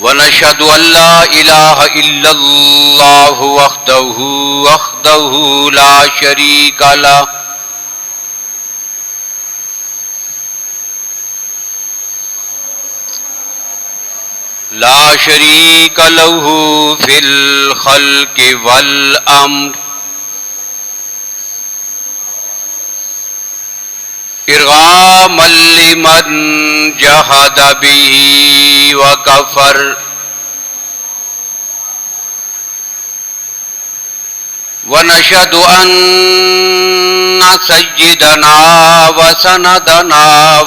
ونشهد أن لا إله إلا الله وحده لا شريك له في الخلق والأمر إرغاما لمن جحد به وكفر ونشهد أن سيدنا وسندنا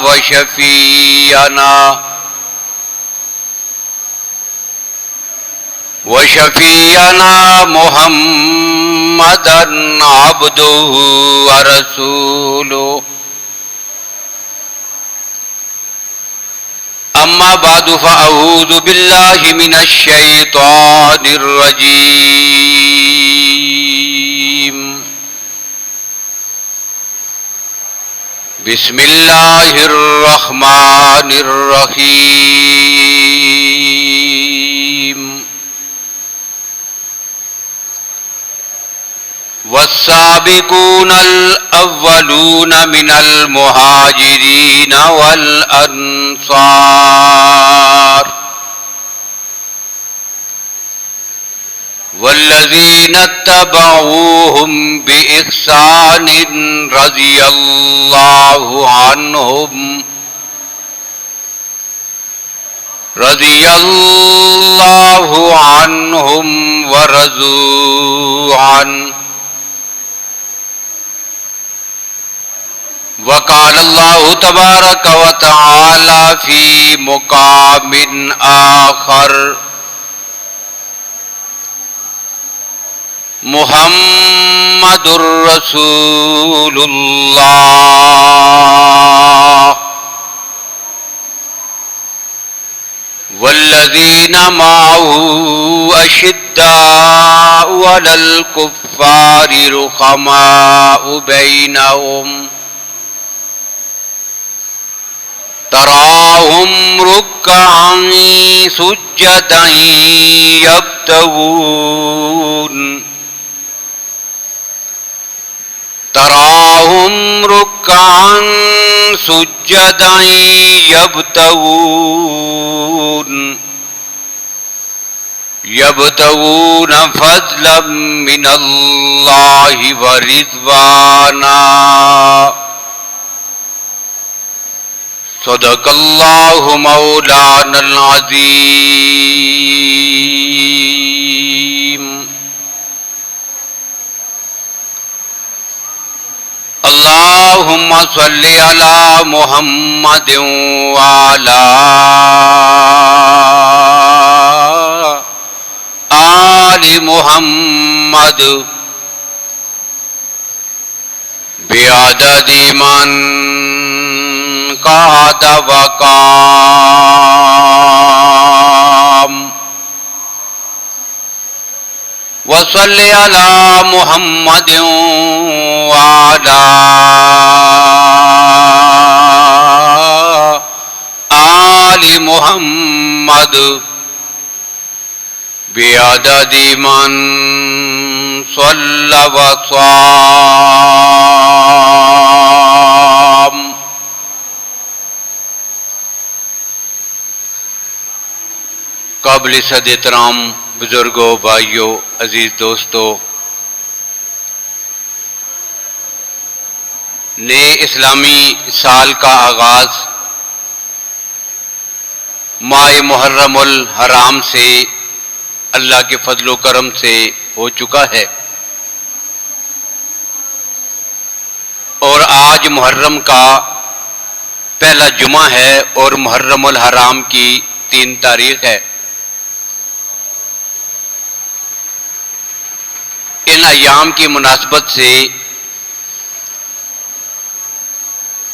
وشفيعنا محمدا عبده ورسوله أما بعد فأعوذ بالله من الشيطان الرجيم بسم الله الرحمن الرحيم والسابقون الأولون من المهاجرين والأنصار والذين اتبعوهم بإحسان رضي الله عنهم ورضوا عنه وقال الله تبارك وتعالى في مقام آخر محمد رسول الله والذين معه أشداء على الكفار رحماء بينهم تراهم ركعا سجدا يبتغون فضلا من الله ورضوانا صدق اللہ مولانا العظیم اللہم صل علی محمد وعلی آل محمد بعدد من قعد وقام وصل على محمد وعلى آل محمد بعدد من صلى وصام. قابل صد احترام بزرگوں، بھائیوں، عزیز دوستوں، نئے اسلامی سال کا آغاز ماہ محرم الحرام سے اللہ کے فضل و کرم سے ہو چکا ہے، اور آج محرم کا پہلا جمعہ ہے اور محرم الحرام کی 3 تاریخ ہے. ان ایام کی مناسبت سے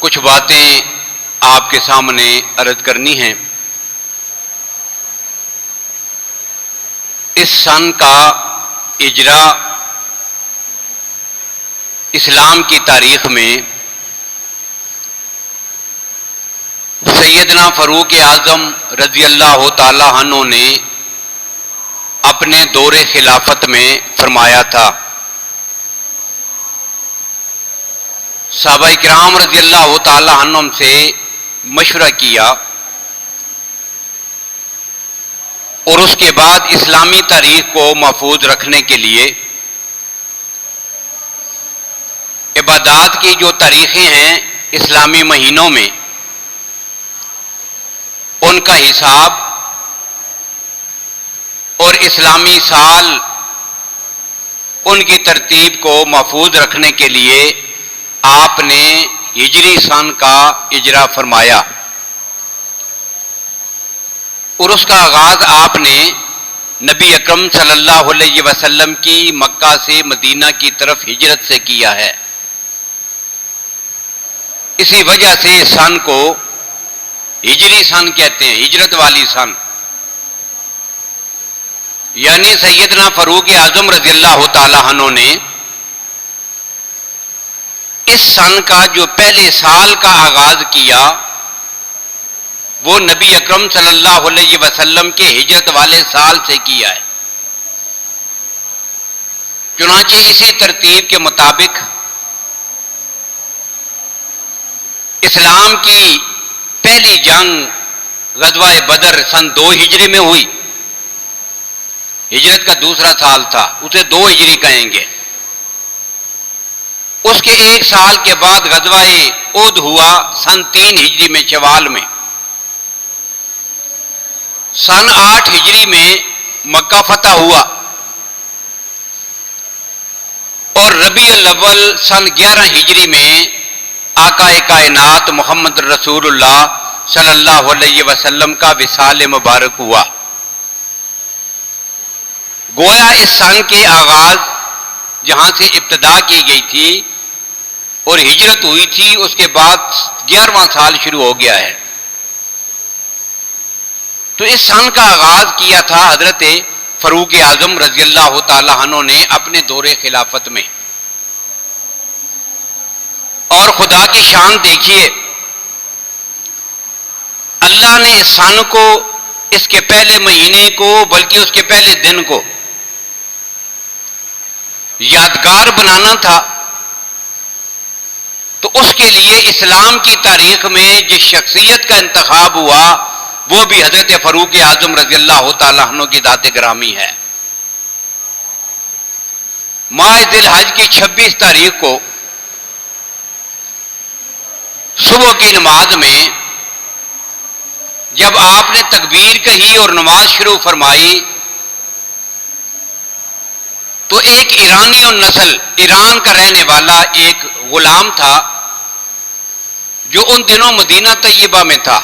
کچھ باتیں آپ کے سامنے عرض کرنی ہیں. اس سن کا اجرا اسلام کی تاریخ میں سیدنا فاروق اعظم رضی اللہ تعالی عنہ نے اپنے دور خلافت میں فرمایا تھا. صحابہ کرام رضی اللہ تعالی عنہم سے مشورہ کیا اور اس کے بعد اسلامی تاریخ کو محفوظ رکھنے کے لیے عبادات کی جو تاریخیں ہیں اسلامی مہینوں میں ان کا حساب اور اسلامی سال ان کی ترتیب کو محفوظ رکھنے کے لیے آپ نے ہجری سن کا اجرا فرمایا اور اس کا آغاز آپ نے نبی اکرم صلی اللہ علیہ وسلم کی مکہ سے مدینہ کی طرف ہجرت سے کیا ہے. اسی وجہ سے سن کو ہجری سن کہتے ہیں، ہجرت والی سن. یعنی سیدنا فاروق اعظم رضی اللہ تعالی عنہ نے اس سن کا جو پہلے سال کا آغاز کیا وہ نبی اکرم صلی اللہ علیہ وسلم کے ہجرت والے سال سے کیا ہے. چنانچہ اسی ترتیب کے مطابق اسلام کی پہلی جنگ غزوہ بدر سن 2 ہجری میں ہوئی. ہجرت کا دوسرا سال تھا، اسے 2 ہجری کہیں گے. اس کے 1 سال کے بعد غزوہ احد ہوا سن 3 ہجری میں شوال میں. سن 8 ہجری میں مکہ فتح ہوا اور ربیع الاول سن 11 ہجری میں آقا کائنات محمد رسول اللہ صلی اللہ علیہ وسلم کا وصال مبارک ہوا. گویا اس سن کے آغاز جہاں سے ابتدا کی گئی تھی اور ہجرت ہوئی تھی اس کے بعد 11واں سال شروع ہو گیا ہے. تو اس سن کا آغاز کیا تھا حضرت فاروق اعظم رضی اللہ تعالی عنہ نے اپنے دور خلافت میں. اور خدا کی شان دیکھیے، اللہ نے اس سن کو، اس کے پہلے مہینے کو، بلکہ اس کے پہلے دن کو یادگار بنانا تھا. تو اس کے لیے اسلام کی تاریخ میں جس شخصیت کا انتخاب ہوا وہ بھی حضرت فاروق اعظم رضی اللہ تعالیٰ عنہ کی ذات گرامی ہے. ماہ ذی الحج کی 26 تاریخ کو صبح کی نماز میں جب آپ نے تکبیر کہی اور نماز شروع فرمائی تو ایک ایرانی النسل، ایران کا رہنے والا ایک غلام تھا جو ان دنوں مدینہ طیبہ میں تھا.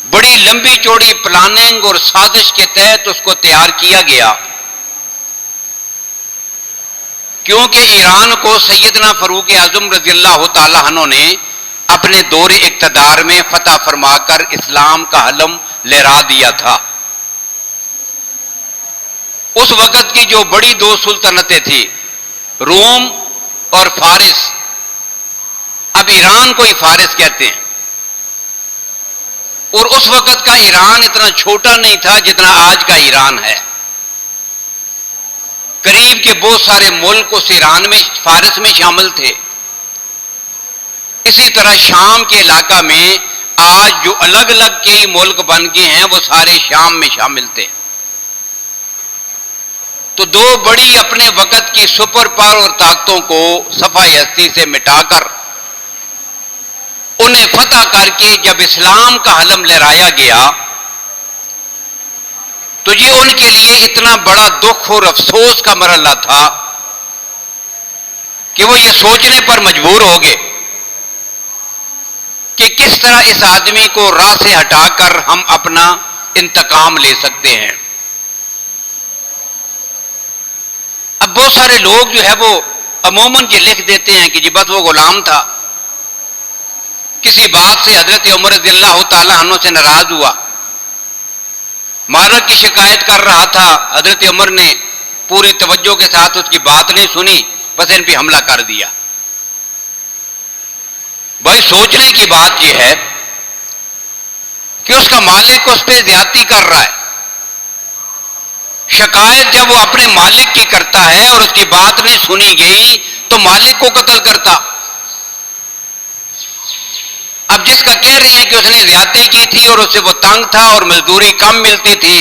بڑی لمبی چوڑی پلاننگ اور سازش کے تحت اس کو تیار کیا گیا، کیونکہ ایران کو سیدنا فاروق اعظم رضی اللہ تعالی عنہ نے اپنے دور اقتدار میں فتح فرما کر اسلام کا علم لہرا دیا تھا. اس وقت کی جو بڑی 2 سلطنتیں تھیں، روم اور فارس، اب ایران کو ہی فارس کہتے ہیں. اور اس وقت کا ایران اتنا چھوٹا نہیں تھا جتنا آج کا ایران ہے. قریب کے بہت سارے ملک اس ایران میں، فارس میں شامل تھے. اسی طرح شام کے علاقہ میں آج جو الگ الگ کئی ملک بن گئے ہیں وہ سارے شام میں شامل تھے. تو 2 بڑی اپنے وقت کی سپر پاور طاقتوں کو صفحہ ہستی سے مٹا کر انہیں فتح کر کے جب اسلام کا علم لہرایا گیا تو یہ ان کے لیے اتنا بڑا دکھ اور افسوس کا مرحلہ تھا کہ وہ یہ سوچنے پر مجبور ہو گئے کہ کس طرح اس آدمی کو راہ سے ہٹا کر ہم اپنا انتقام لے سکتے ہیں. اب بہت سارے لوگ جو ہے وہ عموماً یہ لکھ دیتے ہیں کہ جی بس وہ غلام تھا، کسی بات سے حضرت عمر رضی اللہ تعالیٰ عنہ سے ناراض ہوا، مارک کی شکایت کر رہا تھا، حضرت عمر نے پوری توجہ کے ساتھ اس کی بات نہیں سنی، بس ان پہ حملہ کر دیا. بھائی سوچنے کی بات یہ ہے کہ اس کا مالک اس پہ زیادتی کر رہا ہے. شکایت جب وہ اپنے مالک کی کرتا ہے اور اس کی بات نہیں سنی گئی تو مالک کو قتل کرتا. اب جس کا کہہ رہے ہیں کہ اس نے زیادتی کی تھی اور اس سے وہ تنگ تھا اور مزدوری کم ملتی تھی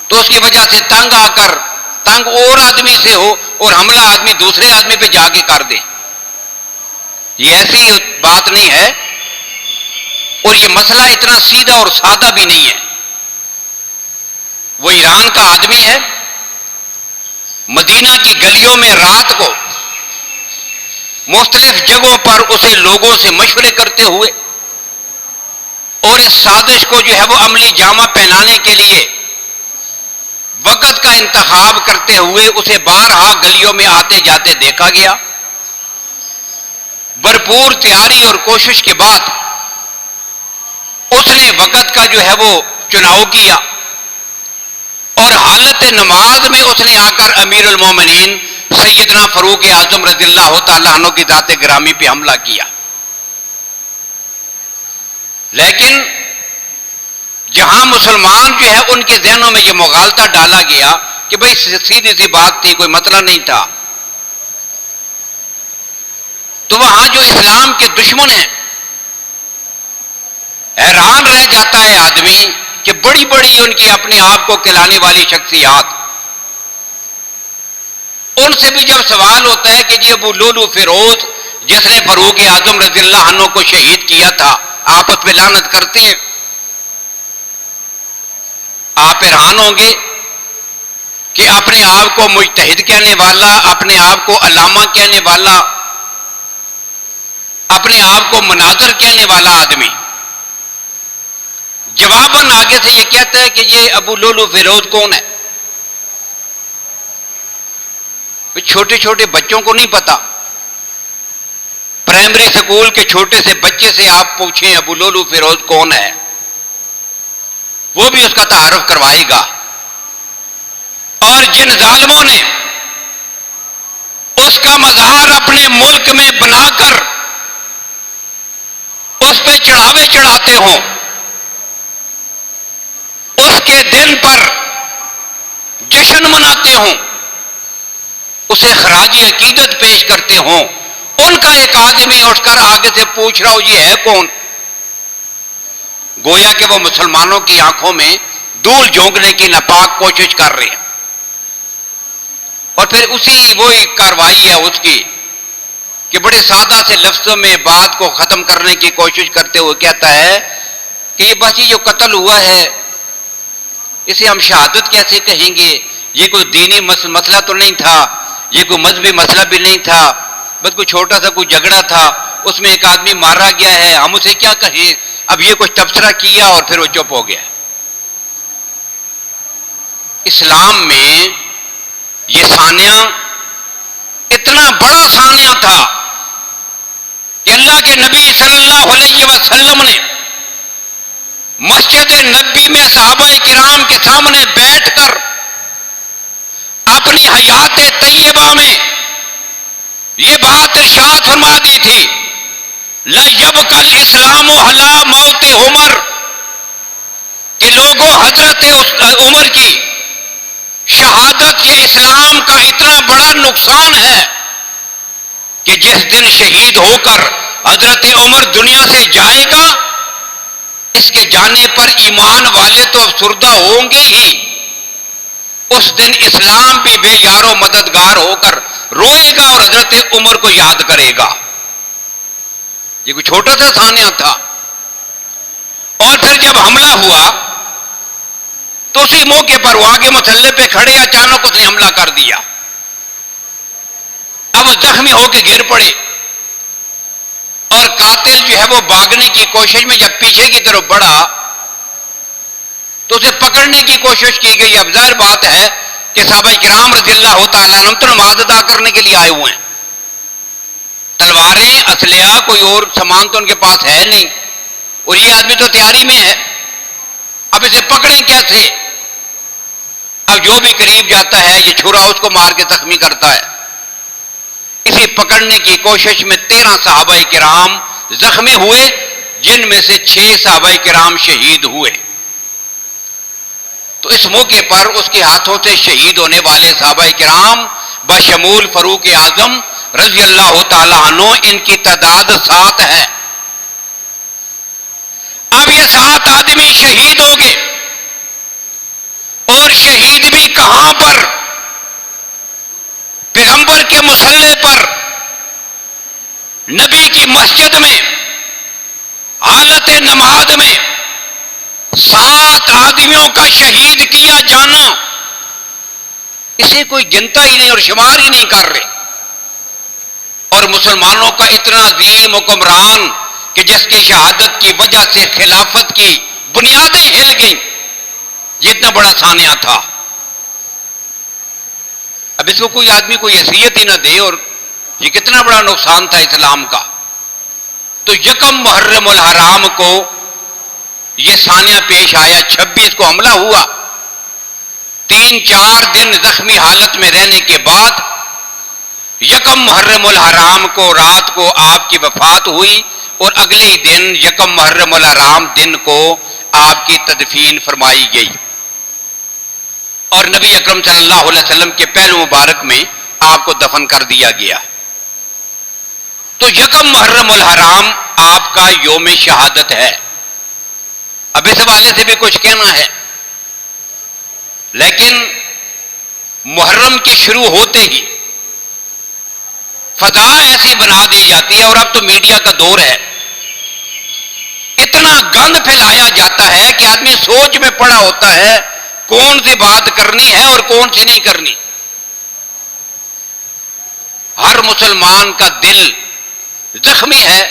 تو اس کی وجہ سے تنگ آ کر تنگ اور آدمی سے ہو اور حملہ آدمی دوسرے آدمی پہ جا کے کر دے، یہ ایسی بات نہیں ہے. اور یہ مسئلہ اتنا سیدھا اور سادہ بھی نہیں ہے. وہ ایران کا آدمی ہے، مدینہ کی گلیوں میں رات کو مختلف جگہوں پر اسے لوگوں سے مشورے کرتے ہوئے اور اس سازش کو جو ہے وہ عملی جامہ پہنانے کے لیے وقت کا انتخاب کرتے ہوئے اسے بارہا گلیوں میں آتے جاتے دیکھا گیا. بھرپور تیاری اور کوشش کے بعد اس نے وقت کا جو ہے وہ چناؤ کیا اور حالت نماز میں اس نے آ کر امیر المومنین سیدنا فاروق اعظم رضی اللہ تعالیٰ عنہ کی ذات گرامی پہ حملہ کیا. لیکن جہاں مسلمان جو ہے ان کے ذہنوں میں یہ مغالطہ ڈالا گیا کہ بھئی سیدھی سی بات تھی، کوئی مسئلہ نہیں تھا، تو وہاں جو اسلام کے دشمن ہیں حیران رہ جاتا ہے آدمی کہ بڑی بڑی ان کی اپنے آپ کو کہلانے والی شخصیات، ان سے بھی جب سوال ہوتا ہے کہ جی ابو لولو فیروز جس نے فاروق اعظم رضی اللہ عنہ کو شہید کیا تھا، آپ اس پہ لعنت کرتے ہیں؟ آپ حیران ہوں گے کہ اپنے آپ کو مجتہد کہنے والا، اپنے آپ کو علامہ کہنے والا، اپنے آپ کو مناظر کہنے والا آدمی جواباً آگے سے یہ کہتا ہے کہ یہ ابو لولو فیروز کون ہے. چھوٹے چھوٹے بچوں کو نہیں پتا، پرائمری سکول کے چھوٹے سے بچے سے آپ پوچھیں ابو لولو فیروز کون ہے، وہ بھی اس کا تعارف کروائے گا. اور جن ظالموں نے اس کا مزار اپنے ملک میں بنا کر اس پہ چڑھاوے چڑھاتے ہوں، اس کے دن پر جشن مناتے ہوں، اسے خراج عقیدت پیش کرتے ہوں، ان کا ایک آدمی اٹھ کر آگے سے پوچھ رہا ہو یہ ہے کون؟ گویا کہ وہ مسلمانوں کی آنکھوں میں دھول جھونکنے کی ناپاک کوشش کر رہے ہیں. اور پھر اسی وہی کارروائی ہے اس کی کہ بڑے سادہ سے لفظوں میں بات کو ختم کرنے کی کوشش کرتے ہوئے کہتا ہے کہ یہ بچی جو قتل ہوا ہے اسے ہم شہادت کیسے کہیں گے؟ یہ کوئی دینی مسئلہ تو نہیں تھا، یہ کوئی مذہبی مسئلہ بھی نہیں تھا، بس کوئی چھوٹا سا کوئی جھگڑا تھا، اس میں ایک آدمی مارا گیا ہے، ہم اسے کیا کہیں؟ اب یہ کچھ تبصرہ کیا اور پھر وہ چپ ہو گیا. اسلام میں یہ سانیہ اتنا بڑا سانیہ تھا کہ اللہ کے نبی صلی اللہ علیہ وسلم نے مسجد نبی میں صحابہ کرام کے سامنے بیٹھ کر اپنی حیات طیبہ میں یہ بات ارشاد فرما دی تھی لا یبقى الاسلام علی موت عمر، کہ لوگوں حضرت عمر کی شہادت یہ اسلام کا اتنا بڑا نقصان ہے کہ جس دن شہید ہو کر حضرت عمر دنیا سے جائے گا اس کے جانے پر ایمان والے تو افسردہ ہوں گے ہی، اس دن اسلام بھی بے یار و مددگار ہو کر روئے گا اور حضرت عمر کو یاد کرے گا. یہ کوئی چھوٹا سا سانیہ تھا. اور پھر جب حملہ ہوا تو اسی موقع پر وہ آگے مسلح پہ کھڑے اچانک اس نے حملہ کر دیا. اب زخمی ہو کے گر پڑے اور قاتل جو ہے وہ بھاگنے کی کوشش میں جب پیچھے کی طرف بڑھا تو اسے پکڑنے کی کوشش کی گئی. اب ظاہر بات ہے کہ صحابہ کرام رضی اللہ تعالیٰ عنہ تو نماز ادا کرنے کے لیے آئے ہوئے ہیں، تلواریں اسلحہ کوئی اور سامان تو ان کے پاس ہے نہیں، اور یہ آدمی تو تیاری میں ہے. اب اسے پکڑیں کیسے؟ اب جو بھی قریب جاتا ہے یہ چھرا اس کو مار کے زخمی کرتا ہے. اسے پکڑنے کی کوشش میں 13 صحابہ کرام زخمی ہوئے، جن میں سے 6 صحابہ کرام شہید ہوئے۔ تو اس موقع پر اس کے ہاتھوں سے شہید ہونے والے صحابہ کرام بشمول فاروق اعظم رضی اللہ تعالی عنہ، ان کی تعداد 7 ہے۔ اب یہ 7 آدمی شہید ہو گئے، اور شہید بھی کہاں پر؟ پیغمبر کے مصلی پر، نبی کی مسجد میں، حالت نماز میں 7 آدمیوں کا شہید کیا جانا، اسے کوئی گنتا ہی نہیں اور شمار ہی نہیں کر رہے۔ اور مسلمانوں کا اتنا عظیم حکمران کہ جس کی شہادت کی وجہ سے خلافت کی بنیادیں ہل گئیں، جتنا بڑا سانحہ تھا، اب اس کو کوئی آدمی کوئی حیثیت ہی نہ دے، اور یہ کتنا بڑا نقصان تھا اسلام کا۔ تو یکم محرم الحرام کو یہ سانحہ پیش آیا، 26 کو حملہ ہوا، 3-4 دن زخمی حالت میں رہنے کے بعد یکم محرم الحرام کو رات کو آپ کی وفات ہوئی، اور اگلے ہی دن یکم محرم الحرام دن کو آپ کی تدفین فرمائی گئی، اور نبی اکرم صلی اللہ علیہ وسلم کے پہلو مبارک میں آپ کو دفن کر دیا گیا۔ تو یکم محرم الحرام آپ کا یوم شہادت ہے۔ اب اس حوالے سے بھی کچھ کہنا ہے، لیکن محرم کے شروع ہوتے ہی فضا ایسی بنا دی جاتی ہے، اور اب تو میڈیا کا دور ہے، اتنا گند پھیلایا جاتا ہے کہ آدمی سوچ میں پڑا ہوتا ہے کون سی بات کرنی ہے اور کون سی نہیں کرنی۔ ہر مسلمان کا دل زخمی ہے،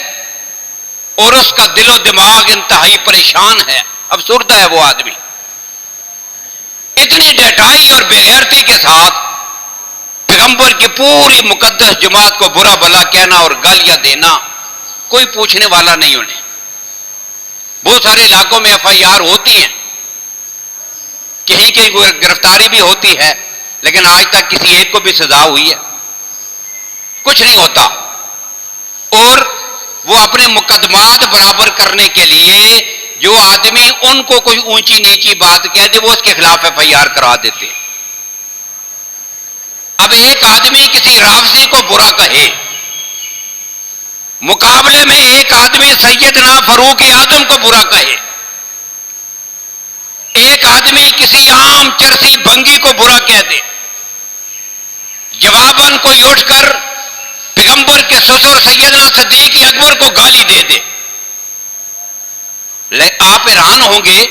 اور اس کا دل و دماغ انتہائی پریشان ہے، افسردہ ہے وہ آدمی۔ اتنی ڈٹائی اور بے غیرتی کے ساتھ پیغمبر کی پوری مقدس جماعت کو برا بھلا کہنا اور گالیاں دینا، کوئی پوچھنے والا نہیں انہیں۔ بہت سارے علاقوں میں FIR ہوتی ہیں، کہیں کہیں گرفتاری بھی ہوتی ہے، لیکن آج تک کسی ایک کو بھی سزا ہوئی ہے؟ کچھ نہیں ہوتا۔ اور وہ اپنے مقدمات برابر کرنے کے لیے جو آدمی ان کو کوئی اونچی نیچی بات کہہ دے، وہ اس کے خلاف FIR کرا دیتے ہیں۔ اب ایک آدمی کسی رافضی کو برا کہے، مقابلے میں ایک آدمی سیدنا فاروق اعظم کو برا کہے، ایک آدمی کسی عام چرسی بھنگی کو برا کہہ دے، جواباً کوئی اٹھ کر پیغمبر کے سسر سیدنا صدیق اکبر کو گالی دے دے، آپ حیران ہوں گے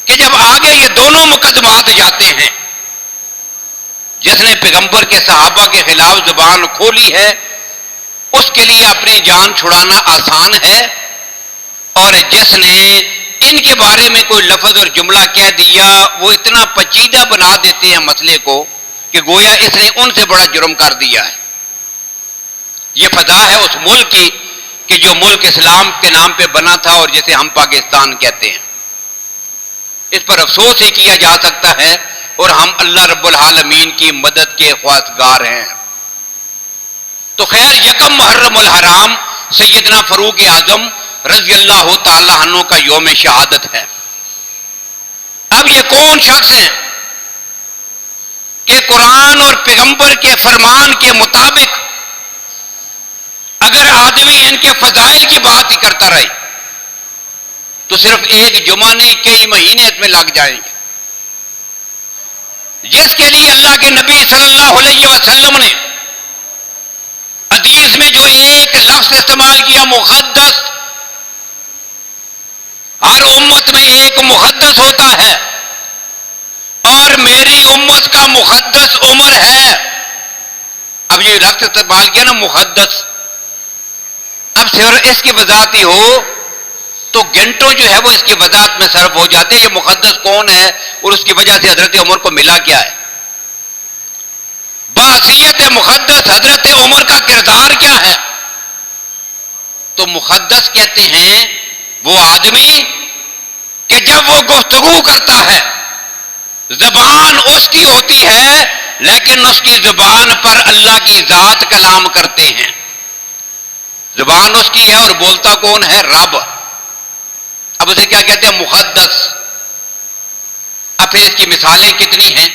کہ جب آگے یہ دونوں مقدمات جاتے ہیں، جس نے پیغمبر کے صحابہ کے خلاف زبان کھولی ہے اس کے لیے اپنی جان چھڑانا آسان ہے، اور جس نے ان کے بارے میں کوئی لفظ اور جملہ کہہ دیا وہ اتنا پیچیدہ بنا دیتے ہیں مسئلے کو کہ گویا اس نے ان سے بڑا جرم کر دیا ہے۔ یہ فضا ہے اس ملک کی کہ جو ملک اسلام کے نام پہ بنا تھا اور جسے ہم پاکستان کہتے ہیں۔ اس پر افسوس ہی کیا جا سکتا ہے، اور ہم اللہ رب العالمین کی مدد کے خواستگار ہیں۔ تو خیر، یکم محرم الحرام سیدنا فاروق اعظم رضی اللہ تعالی عنہ کا یوم شہادت ہے۔ اب یہ کون شخص ہیں کہ قرآن اور پیغمبر کے فرمان کے مطابق اگر آدمی ان کے فضائل کی بات ہی کرتا رہے تو صرف ایک جمعہ نہیں کئی مہینے اس میں لگ جائیں گے۔ جس کے لیے اللہ کے نبی صلی اللہ علیہ وسلم نے حدیث میں جو ایک لفظ استعمال کیا، مقدس، ہر امت میں ایک مقدس ہوتا ہے، اور میری امت کا مقدس عمر ہے۔ اب یہ لفظ استعمال کیا نا، مقدس، اب صرف اس کی وضاحت ہی ہو تو گھنٹوں جو ہے وہ اس کی وضاحت میں صرف ہو جاتے ہیں یہ مقدس کون ہے اور اس کی وجہ سے حضرت عمر کو ملا کیا ہے۔ بحیثیت مقدس حضرت عمر کا کردار کیا ہے؟ تو مقدس کہتے ہیں وہ آدمی کہ جب وہ گفتگو کرتا ہے زبان اس کی ہوتی ہے لیکن اس کی زبان پر اللہ کی ذات کلام کرتے ہیں. زبان اس کی ہے اور بولتا کون ہے؟ رب. اب اسے کیا کہتے ہیں؟ مقدس. اب پھر اس کی مثالیں کتنی ہیں؟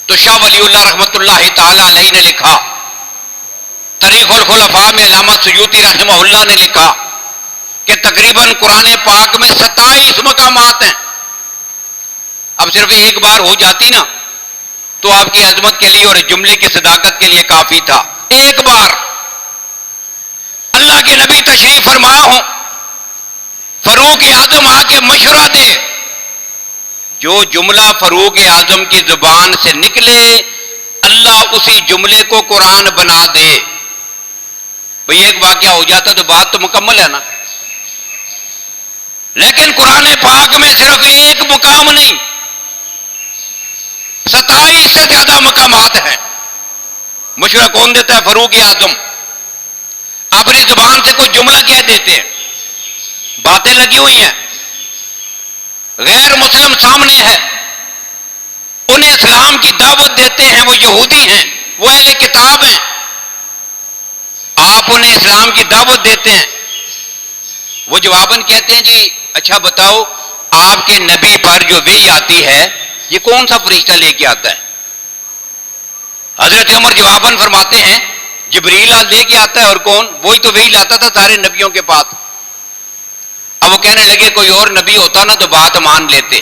تو شاہ ولی اللہ رحمۃ اللہ تعالی علیہ نے لکھا، طریق الخلفاء میں علامہ سیوطی رحمہ اللہ نے لکھا کہ تقریباً قرآن پاک میں 27 مقامات ہیں. اب صرف ایک بار ہو جاتی نا تو آپ کی عظمت کے لیے اور جملے کی صداقت کے لیے کافی تھا. ایک بار اللہ کے نبی تشریف فرما ہوں، فاروق اعظم آ کے مشورہ دے، جو جملہ فاروق اعظم کی زبان سے نکلے اللہ اسی جملے کو قرآن بنا دے. بھئی ایک واقعہ ہو جاتا تو بات تو مکمل ہے نا. لیکن قرآن پاک میں صرف ایک مقام نہیں، 27 سے زیادہ مقامات ہیں. مشورہ کون دیتا ہے؟ فاروق اعظم. اپنی زبان سے کوئی جملہ کہہ دیتے ہیں، باتیں لگی ہوئی ہیں، غیر مسلم سامنے ہے، انہیں اسلام کی دعوت دیتے ہیں، وہ یہودی ہیں، وہ اہل کتاب ہیں. آپ انہیں اسلام کی دعوت دیتے ہیں، وہ جواباً کہتے ہیں جی اچھا بتاؤ آپ کے نبی پر جو وحی آتی ہے یہ کون سا فرشتہ لے کے آتا ہے؟ حضرت عمر جواباً فرماتے ہیں جبریل لے کے آتا ہے. اور کون؟ وہی تو وحی لاتا تھا سارے نبیوں کے پاس. اب وہ کہنے لگے کوئی اور نبی ہوتا نا تو بات مان لیتے،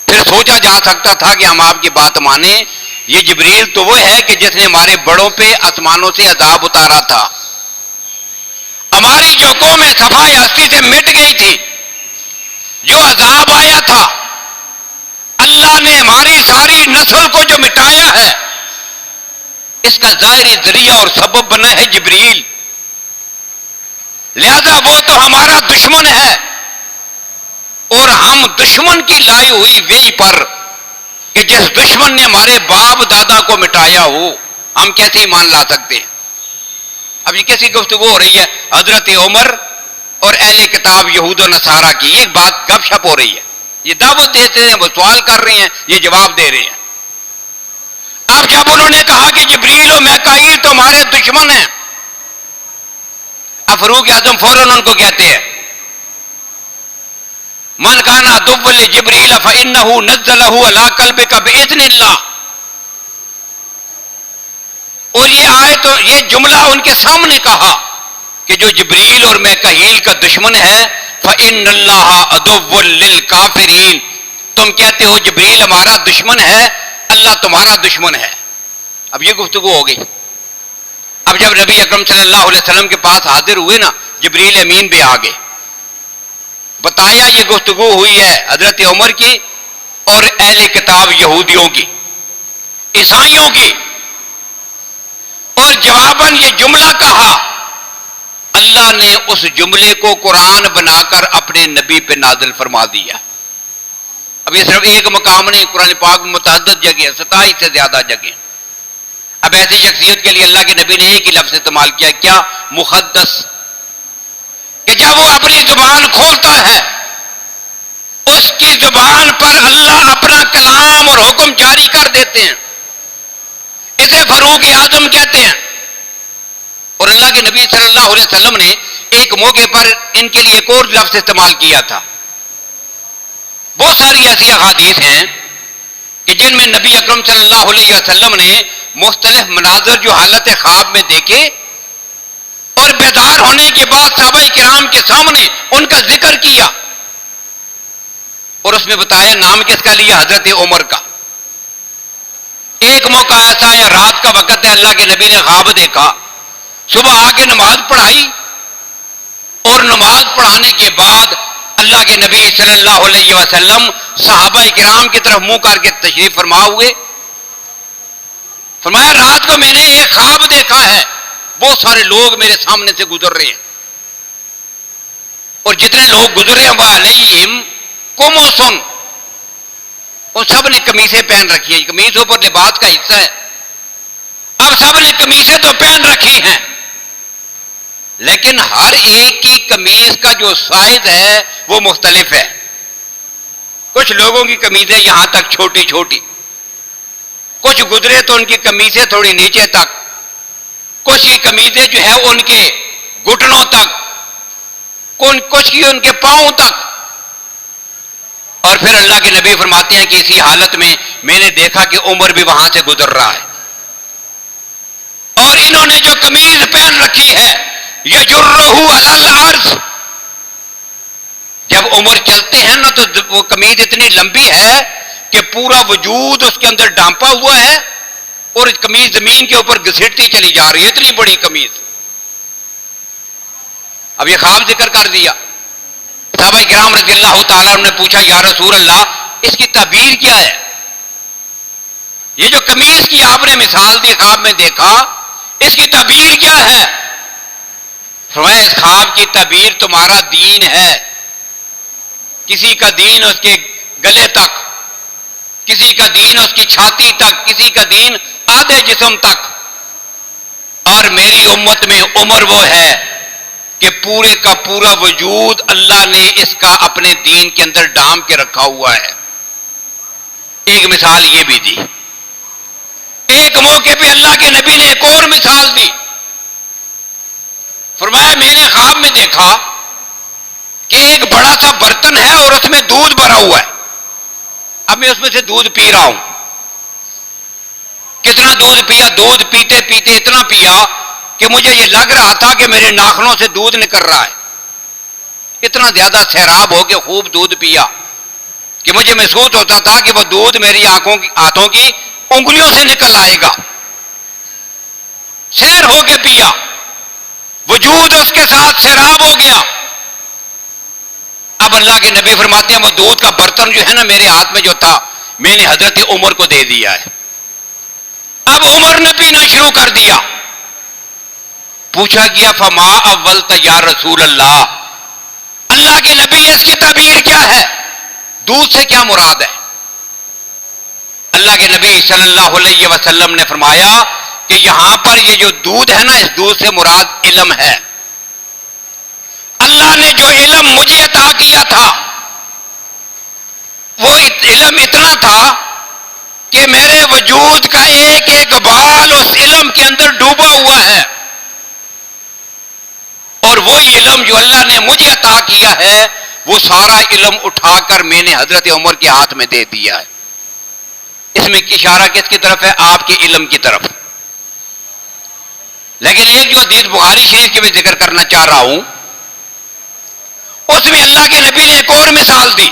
پھر سوچا جا سکتا تھا کہ ہم آپ کی بات مانیں. یہ جبریل تو وہ ہے کہ جس نے ہمارے بڑوں پہ آسمانوں سے عذاب اتارا تھا، ہماری جو قومیں صفائے ہستی سے مٹ گئی تھی، جو عذاب آیا تھا اللہ نے ہماری ساری نسل کو جو مٹایا ہے اس کا ظاہری ذریعہ اور سبب بنا ہے جبریل. لہذا وہ تو ہمارا دشمن ہے اور ہم دشمن کی لائی ہوئی وحی پر کہ جس دشمن نے ہمارے باپ دادا کو مٹایا ہو ہم کیسے ایمان لا سکتے ہیں؟ اب یہ کیسی گفتگو ہو رہی ہے؟ حضرت عمر اور اہل کتاب یہود و نصارہ کی یہ بات گپ شپ ہو رہی ہے. یہ دعوت دیتے ہیں، وہ سوال کر رہے ہیں، یہ جواب دے رہے ہیں. اب جب انہوں نے کہا کہ جبریل و میکائیل تمہارے دشمن ہیں، اب فاروق اعظم فوراً ان کو کہتے ہیں من کان عدوا لجبریل فإنه نزله على قلبك بإذن اللہ. اور یہ آیت یہ جملہ ان کے سامنے کہا کہ جو جبریل اور میکائیل کا دشمن ہے فإن اللہ عدو للکافرین. تم کہتے ہو جبریل ہمارا دشمن ہے، اللہ تمہارا دشمن ہے. اب یہ گفتگو ہو گئی. اب جب نبی اکرم صلی اللہ علیہ وسلم کے پاس حاضر ہوئے نا جبریل امین بھی آ گئے، بتایا یہ گفتگو ہوئی ہے حضرت عمر کی اور اہل کتاب یہودیوں کی، عیسائیوں کی، اور جواباً یہ جملہ کہا. اللہ نے اس جملے کو قرآن بنا کر اپنے نبی پہ نازل فرما دیا. اب یہ صرف ایک مقام نہیں، قرآن پاک میں متعدد جگہ، 27 سے زیادہ جگہ. اب ایسی شخصیت کے لیے اللہ کے نبی نے ایک ہی لفظ استعمال کیا، کیا؟ مقدس. کہ جب وہ اپنی زبان کھولتا ہے اس کی زبان پر اللہ اپنا کلام اور حکم جاری کر دیتے ہیں. اسے فاروق اعظم کہتے ہیں. اور اللہ کے نبی صلی اللہ علیہ وسلم نے ایک موقع پر ان کے لیے ایک اور لفظ استعمال کیا تھا. بہت ساری ایسی احادیث ہیں کہ جن میں نبی اکرم صلی اللہ علیہ وسلم نے مختلف مناظر جو حالت خواب میں دیکھے اور بیدار ہونے کے بعد صحابہ کرام کے سامنے ان کا ذکر کیا، اور اس میں بتایا نام کس کا لیا؟ حضرت عمر کا. ایک موقع ایسا ہے رات کا وقت ہے، اللہ کے نبی نے خواب دیکھا، صبح آ کے نماز پڑھائی اور نماز پڑھانے کے بعد اللہ کے نبی صلی اللہ علیہ وسلم صحابہ کرام کی طرف منہ کر کے تشریف فرما ہوئے. فرمایا رات کو میں نے ایک خواب دیکھا ہے، بہت سارے لوگ میرے سامنے سے گزر رہے ہیں اور جتنے لوگ گزر رہے ہیں وہ علیہم قمصن، اور سب نے قمیصیں پہن رکھی ہیں. قمیصوں پر لباس کا حصہ ہے. اب سب نے قمیصیں تو پہن رکھی ہیں لیکن ہر ایک کی قمیص کا جو سائز ہے وہ مختلف ہے. کچھ لوگوں کی قمیضیں یہاں تک چھوٹی چھوٹی، کچھ گزرے تو ان کی قمیصیں تھوڑی نیچے تک، کچھ کی قمیصیں جو ہے ان کے گھٹنوں تک، کچھ کی ان کے پاؤں تک. اور پھر اللہ کے نبی فرماتے ہیں کہ اسی حالت میں نے دیکھا کہ عمر بھی وہاں سے گزر رہا ہے، اور انہوں نے جو قمیض پہن رکھی ہے یجرہ علی الارض، جب عمر چلتے ہیں نا تو وہ قمیض اتنی لمبی ہے کہ پورا وجود اس کے اندر ڈھانپا ہوا ہے، اور قمیض زمین کے اوپر گھسیٹتی چلی جا رہی ہے، اتنی بڑی قمیض. اب یہ خواب ذکر کر دیا. صحابہ کرام رضی اللہ تعالیٰ نے پوچھا یا رسول اللہ اس کی تعبیر کیا ہے؟ یہ جو قمیض کی آپ نے مثال دی، خواب میں دیکھا، اس کی تعبیر کیا ہے؟ فرمایا اس خواب کی تعبیر تمہارا دین ہے. کسی کا دین اس کے گلے تک، کسی کا دین اس کی چھاتی تک، کسی کا دین آدھے جسم تک، اور میری امت میں عمر وہ ہے کہ پورے کا پورا وجود اللہ نے اس کا اپنے دین کے اندر ڈھانپ کے رکھا ہوا ہے. ایک مثال یہ بھی دی. ایک موقع پہ اللہ کے نبی نے ایک اور مثال دی. فرمایا میں نے خواب میں دیکھا کہ ایک بڑا سا برتن ہے اور اس میں دودھ بھرا ہوا ہے. اب میں اس میں سے دودھ پی رہا ہوں. کتنا دودھ پیا؟ دودھ پیتے پیتے اتنا پیا کہ مجھے یہ لگ رہا تھا کہ میرے ناخنوں سے دودھ نکل رہا ہے. اتنا زیادہ سیراب ہو کے خوب دودھ پیا کہ مجھے محسوس ہوتا تھا کہ وہ دودھ میری ہاتھوں کی انگلیوں سے نکل آئے گا. سیر ہو کے پیا، وجود اس کے ساتھ سیراب ہو گیا. اب اللہ کے نبی فرماتے ہیں وہ دودھ کا برتن جو ہے نا میرے ہاتھ میں جو تھا، میں نے حضرت عمر کو دے دیا ہے. اب عمر نے پینا شروع کر دیا. پوچھا گیا فما اولت یا رسول اللہ، اللہ کے نبی اس کی تعبیر کیا ہے؟ دودھ سے کیا مراد ہے؟ اللہ کے نبی صلی اللہ علیہ وسلم نے فرمایا کہ یہاں پر یہ جو دودھ ہے نا، اس دودھ سے مراد علم ہے. اللہ نے جو علم مجھے عطا کیا تھا وہ علم اتنا تھا کہ میرے وجود کا ایک ایک بال اس علم کے اندر ڈوبا ہوا ہے، اور وہی علم جو اللہ نے مجھے عطا کیا ہے وہ سارا علم اٹھا کر میں نے حضرت عمر کے ہاتھ میں دے دیا ہے. اس میں اشارہ کس کی طرف ہے؟ آپ کے علم کی طرف. لیکن ایک جو حدیث بخاری شریف کی میں ذکر کرنا چاہ رہا ہوں، اس میں اللہ کے نبی نے ایک اور مثال دی.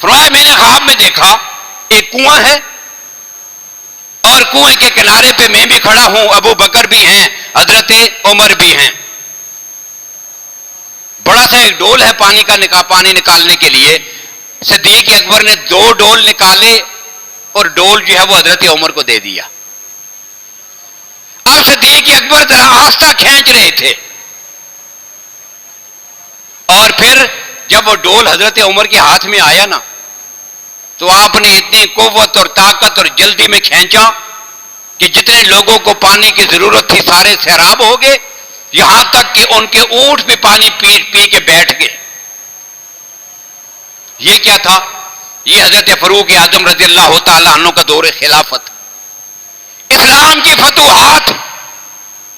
فرمایا میں نے خواب میں دیکھا ایک کنواں ہے، اور کنویں کے کنارے پہ میں بھی کھڑا ہوں، ابو بکر بھی ہیں، حضرت عمر بھی ہیں. بڑا سا ایک ڈول ہے پانی نکالنے کے لیے. صدیق اکبر نے 2 ڈول نکالے اور ڈول جو ہے وہ حضرت عمر کو دے دیا. اب صدیق اکبر ذرا آہستہ کھینچ رہے تھے، اور پھر جب وہ ڈول حضرت عمر کے ہاتھ میں آیا نا تو آپ نے اتنی قوت اور طاقت اور جلدی میں کھینچا کہ جتنے لوگوں کو پانی کی ضرورت تھی سارے سیراب ہو گئے، یہاں تک کہ ان کے اونٹ بھی پانی پی کے بیٹھ گئے. یہ کیا تھا؟ یہ حضرت فاروق اعظم رضی اللہ تعالیٰ عنہ کا دور خلافت، اسلام کی فتوحات،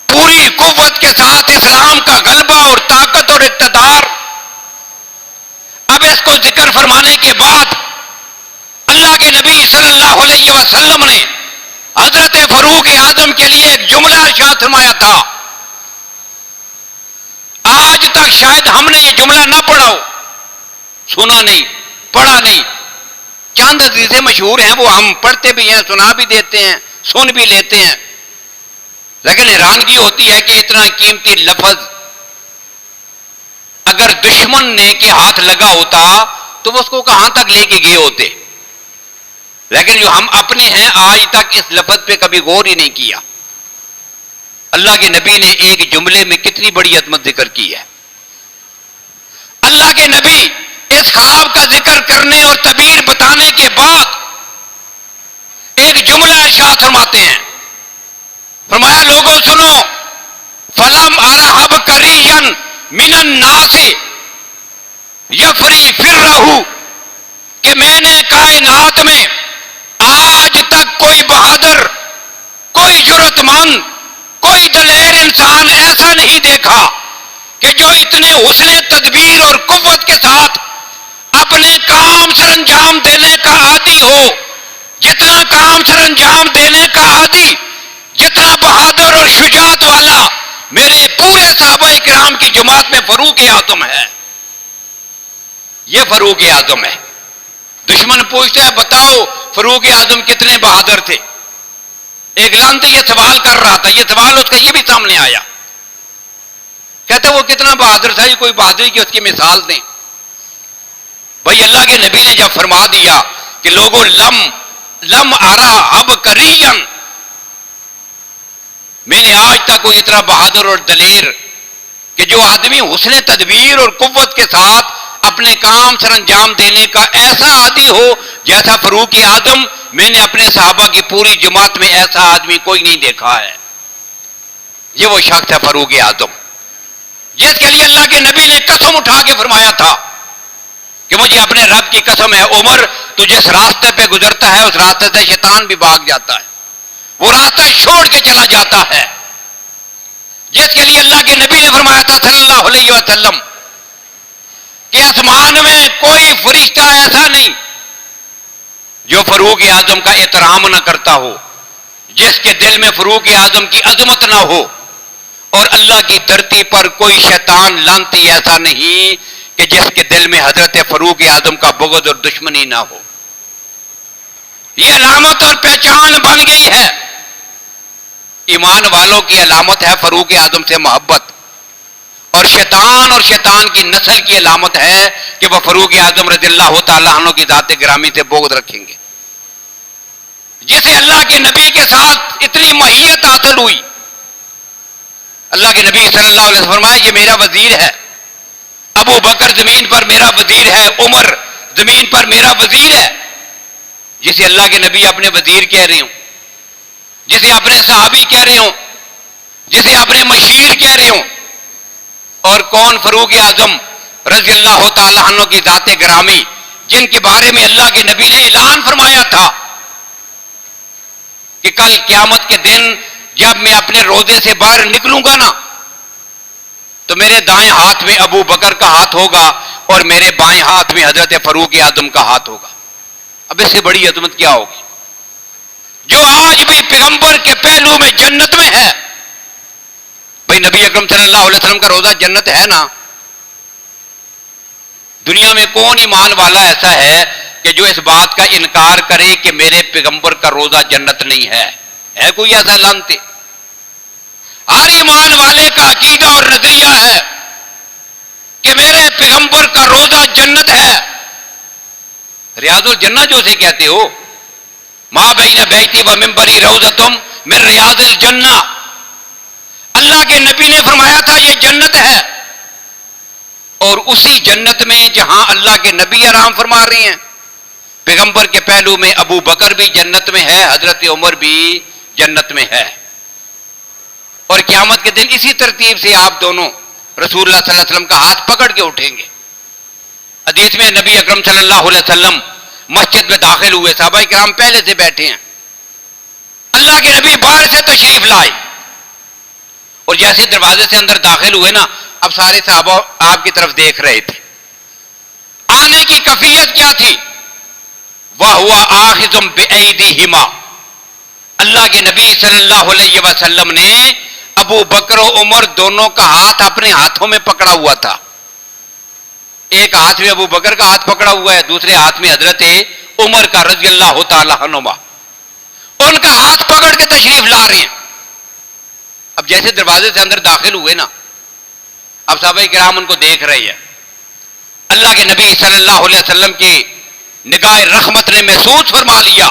پوری قوت کے ساتھ اسلام کا غلبہ اور طاقت اور اقتدار. اب اس کو ذکر فرمانے کے بعد اللہ کے نبی صلی اللہ علیہ وسلم نے حضرت فاروق اعظم کے لیے ایک جملہ ارشاد فرمایا تھا. آج تک شاید ہم نے یہ جملہ نہ پڑھا ہو، سنا نہیں، پڑھا نہیں. چند حدیثیں مشہور ہیں وہ ہم پڑھتے بھی ہیں، سنا بھی دیتے ہیں، سن بھی لیتے ہیں، لیکن حیرانگی ہوتی ہے کہ اتنا قیمتی لفظ اگر دشمن نے کے ہاتھ لگا ہوتا تو وہ اس کو کہاں تک لے کے گئے ہوتے. لیکن جو ہم اپنے ہیں آج تک اس لفظ پہ کبھی غور ہی نہیں کیا. اللہ کے نبی نے ایک جملے میں کتنی بڑی عظمت ذکر کی ہے. اللہ کے نبی اس خواب کا ذکر کرنے اور تعبیر بتانے کے بعد ایک جملہ ارشاد فرماتے ہیں. فرمایا لوگوں سنو، فلم ارحب کریجن من الناس یفری فرہ، کہ میں نے کائنات میں آج کوئی بہادر، کوئی جرأت مند، کوئی دلیر انسان ایسا نہیں دیکھا کہ جو اتنے حسن تدبیر اور قوت کے ساتھ اپنے کام سر انجام دینے کا عادی ہو، جتنا کام سر انجام دینے کا عادی، جتنا بہادر اور شجاعت والا میرے پورے صحابہ کرام کی جماعت میں فاروق اعظم ہے۔ یہ فاروق اعظم ہے۔ دشمن پوچھتا ہے بتاؤ فاروق اعظم کتنے بہادر تھے؟ ایک لانتی یہ سوال کر رہا تھا، یہ سوال اس کا یہ بھی سامنے آیا، کہتے وہ کتنا بہادر تھا، یہ کوئی بہادری کی اس کی مثال دیں۔ بھائی اللہ کے نبی نے جب فرما دیا کہ لوگوں لم ارا اب کرین، میں نے آج تک کوئی اتنا بہادر اور دلیر کہ جو آدمی حسن تدبیر اور قوت کے ساتھ اپنے کام سر انجام دینے کا ایسا عادی ہو جیسا فاروق اعظم، میں نے اپنے صحابہ کی پوری جماعت میں ایسا آدمی کوئی نہیں دیکھا ہے۔ یہ وہ شخص ہے فاروق اعظم جس کے لیے اللہ کے نبی نے قسم اٹھا کے فرمایا تھا کہ مجھے اپنے رب کی قسم ہے عمر، تو جس راستے پہ گزرتا ہے اس راستے سے شیطان بھی بھاگ جاتا ہے، وہ راستہ چھوڑ کے چلا جاتا ہے۔ جس کے لیے اللہ کے نبی نے فرمایا تھا صلی اللہ علیہ وسلم کہ آسمان میں کوئی فرشتہ ایسا نہیں جو فاروق اعظم کا احترام نہ کرتا ہو، جس کے دل میں فاروق اعظم کی عظمت نہ ہو، اور اللہ کی دھرتی پر کوئی شیطان لعنتی ایسا نہیں کہ جس کے دل میں حضرت فاروق اعظم کا بغض اور دشمنی نہ ہو۔ یہ علامت اور پہچان بن گئی ہے، ایمان والوں کی علامت ہے فاروق اعظم سے محبت، اور شیطان کی نسل کی علامت ہے کہ وہ فاروق اعظم رضی اللہ تعالیٰ عنہ کی ذات گرامی سے بغض رکھیں گے۔ جسے اللہ کے نبی کے ساتھ اتنی معیت حاصل ہوئی، اللہ کے نبی صلی اللہ علیہ وسلم فرمایا یہ میرا وزیر ہے، ابو بکر زمین پر میرا وزیر ہے، عمر زمین پر میرا وزیر ہے۔ جسے اللہ کے نبی اپنے وزیر کہہ رہے ہوں، جسے اپنے صحابی کہہ رہے ہوں، جسے اپنے مشیر کہہ رہے ہوں، اور کون فاروق اعظم رضی اللہ تعالیٰ عنہ کی ذات گرامی جن کے بارے میں اللہ کے نبی نے اعلان فرمایا تھا کہ کل قیامت کے دن جب میں اپنے روضے سے باہر نکلوں گا نا تو میرے دائیں ہاتھ میں ابو بکر کا ہاتھ ہوگا اور میرے بائیں ہاتھ میں حضرت فاروق اعظم کا ہاتھ ہوگا۔ اب اس سے بڑی عظمت کیا ہوگی؟ جو آج بھی پیغمبر کے پہلو میں جنت میں ہے، بھائی نبی اکرم صلی اللہ علیہ وسلم کا روزہ جنت ہے نا؟ دنیا میں کون ایمان والا ایسا ہے کہ جو اس بات کا انکار کرے کہ میرے پیغمبر کا روزہ جنت نہیں ہے؟ ہے کوئی ایسا لانتے؟ ہر ایمان والے کا عقیدہ اور نظریہ ہے کہ میرے پیغمبر کا روزہ جنت ہے۔ ریاض الجنہ جو اسے کہتے ہو، ما بین بیتی و منبری روضۃ من ریاض الجنہ، اللہ کے نبی نے فرمایا تھا یہ جنت ہے، اور اسی جنت میں جہاں اللہ کے نبی آرام فرما رہے ہیں، پیغمبر کے پہلو میں ابو بکر بھی جنت میں ہے، حضرت عمر بھی جنت میں ہے، اور قیامت کے دن اسی ترتیب سے آپ دونوں رسول اللہ صلی اللہ علیہ وسلم کا ہاتھ پکڑ کے اٹھیں گے۔ حدیث میں نبی اکرم صلی اللہ علیہ وسلم مسجد میں داخل ہوئے، صحابہ کرام پہلے سے بیٹھے ہیں، اللہ کے نبی باہر سے تشریف لائے، اور جیسے دروازے سے اندر داخل ہوئے نا، اب سارے صحابہ آپ کی طرف دیکھ رہے تھے۔ آنے کی کیفیت کیا تھی؟ وَهُوَ آخِذٌ بِأَيْدِيهِمَا، اللہ کے نبی صلی اللہ علیہ وسلم نے ابو بکر و عمر دونوں کا ہاتھ اپنے ہاتھوں میں پکڑا ہوا تھا۔ ایک ہاتھ میں ابو بکر کا ہاتھ پکڑا ہوا ہے، دوسرے ہاتھ میں حضرت عمر کا رضی اللہ تعالی عنہما، ان کا ہاتھ پکڑ کے تشریف لا رہے ہیں۔ اب جیسے دروازے سے اندر داخل ہوئے نا، اب صحابہ کرام ان کو دیکھ رہے ہیں۔ اللہ کے نبی صلی اللہ علیہ وسلم کی نگاہ رحمت نے محسوس فرما لیا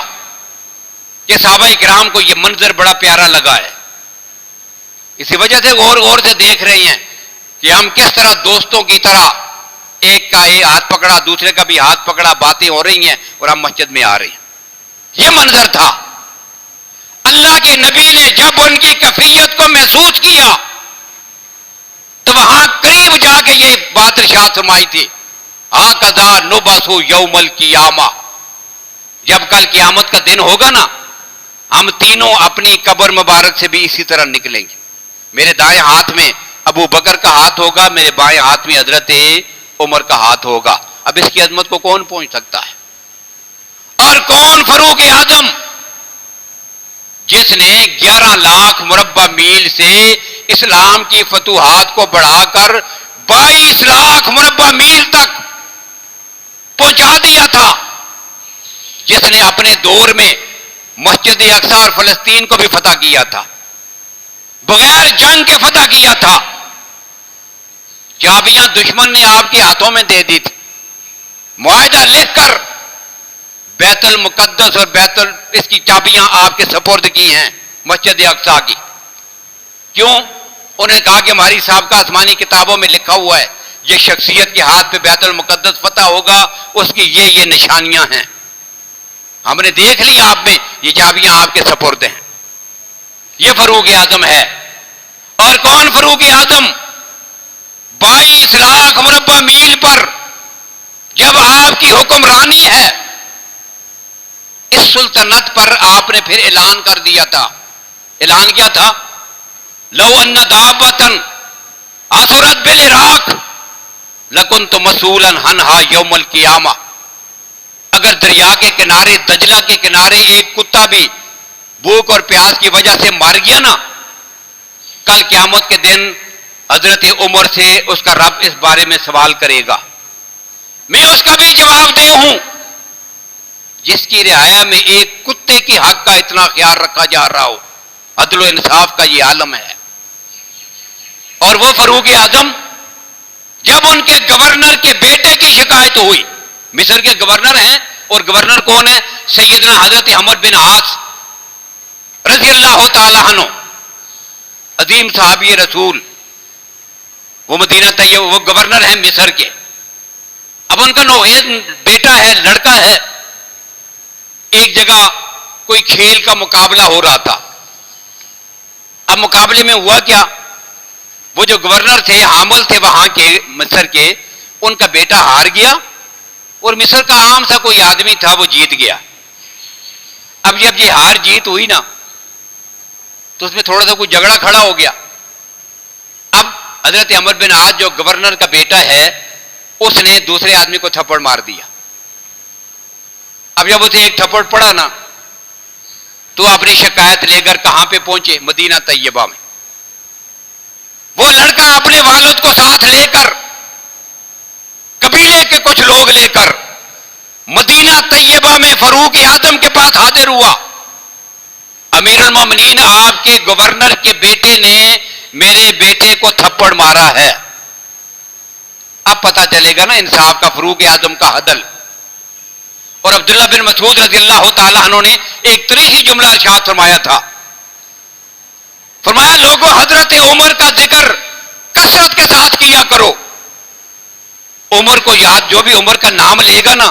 کہ صحابہ کرام کو یہ منظر بڑا پیارا لگا ہے، اسی وجہ سے غور غور سے دیکھ رہے ہیں کہ ہم کس طرح دوستوں کی طرح ایک کا ایک ہاتھ پکڑا، دوسرے کا بھی ہاتھ پکڑا، باتیں ہو رہی ہیں اور ہم مسجد میں آ رہے ہیں۔ یہ منظر تھا۔ اللہ کے نبی نے جب ان کی کیفیت کو محسوس کیا تو وہاں قریب جا کے یہ بات ارشاد فرمائی تھی، ہَكَذَا نُبْعَثُ يَوْمَ الْقِيَامَةِ، جب کل قیامت کا دن ہوگا نا ہم تینوں اپنی قبر مبارک سے بھی اسی طرح نکلیں گے. میرے دائیں ہاتھ میں ابو بکر کا ہاتھ ہوگا, میرے بائیں ہاتھ میں حضرت عمر کا ہاتھ ہوگا. اب اس کی عظمت کو کون پہنچ سکتا ہے؟ اور کون فاروق اعظم جس نے 11 لاکھ مربع میل سے اسلام کی فتوحات کو بڑھا کر 22 لاکھ مربع میل تک پہنچا دیا تھا, جس نے اپنے دور میں مسجد اقصی اور فلسطین کو بھی فتح کیا تھا, بغیر جنگ کے فتح کیا تھا. چابیاں دشمن نے آپ کے ہاتھوں میں دے دی تھی, معاہدہ لکھ کر بیت المقدس اور اس کی چابیاں آپ کے سپرد کی ہیں مسجد اقصی کی. کیوں؟ انہوں نے کہا کہ ہماری سابقہ آسمانی کتابوں میں لکھا ہوا ہے یہ شخصیت کے ہاتھ پہ بیت المقدس فتح ہوگا, اس کی یہ نشانیاں ہیں. ہم نے دیکھ لیا آپ میں, یہ چابیاں آپ کے سپرد ہیں. یہ فاروق اعظم ہے. اور کون فاروق اعظم؟ 22 لاکھ مربع میل پر جب آپ کی حکمرانی ہے, اس سلطنت پر آپ نے پھر اعلان کر دیا تھا. اعلان کیا تھا؟ لو ان دابۃ عثرت بالعراق لکنت مسئولا عنہا یوم القیامہ. اگر دریا کے کنارے, دجلہ کے کنارے ایک کتا بھی بھوک اور پیاس کی وجہ سے مر گیا نا, کل قیامت کے دن حضرت عمر سے اس کا رب اس بارے میں سوال کرے گا. میں اس کا بھی جواب دے ہوں جس کی رعایا میں ایک کتے کے حق کا اتنا خیال رکھا جا رہا ہو. عدل و انصاف کا یہ عالم ہے. اور وہ فاروق اعظم جب ان کے گورنر کے بیٹے کی شکایت ہوئی, مصر کے گورنر ہیں, اور گورنر کون ہے؟ سیدنا حضرت عمرو بن عاص رضی اللہ تعالی عنہ, عظیم صحابی رسول. وہ مدینہ طیبہ, وہ گورنر ہیں مصر کے. اب ان کا نوحید بیٹا ہے, لڑکا ہے. ایک جگہ کوئی کھیل کا مقابلہ ہو رہا تھا. اب مقابلے میں ہوا کیا, وہ جو گورنر تھے, حامل تھے وہاں کے مصر کے, ان کا بیٹا ہار گیا, اور مصر کا عام سا کوئی آدمی تھا وہ جیت گیا. اب جب یہ ہار جیت ہوئی نا, تو اس میں تھوڑا سا کوئی جھگڑا کھڑا ہو گیا. اب حضرت عمرو بن عاص جو گورنر کا بیٹا ہے, اس نے دوسرے آدمی کو تھپڑ مار دیا. اب جب اسے ایک تھپڑ پڑا نا, تو اپنی شکایت لے کر کہاں پہ پہنچے؟ مدینہ طیبہ میں. وہ لڑکا اپنے والد کو ساتھ لے کر, قبیلے کے کچھ لوگ لے کر مدینہ طیبہ میں فاروق اعظم کے پاس حاضر ہوا. امیر المومنین, آپ کے گورنر کے بیٹے نے میرے بیٹے کو تھپڑ مارا ہے. اب پتہ چلے گا نا انصاف کا, فاروق اعظم کا عدل. اور عبداللہ بن مسعود رضی اللہ تعالیٰ عنہ نے ایک تاریخی جملہ ارشاد فرمایا تھا. فرمایا, لوگوں حضرت عمر کا ذکر کثرت کے ساتھ کیا کرو. عمر کو یاد, جو بھی عمر کا نام لے گا نا,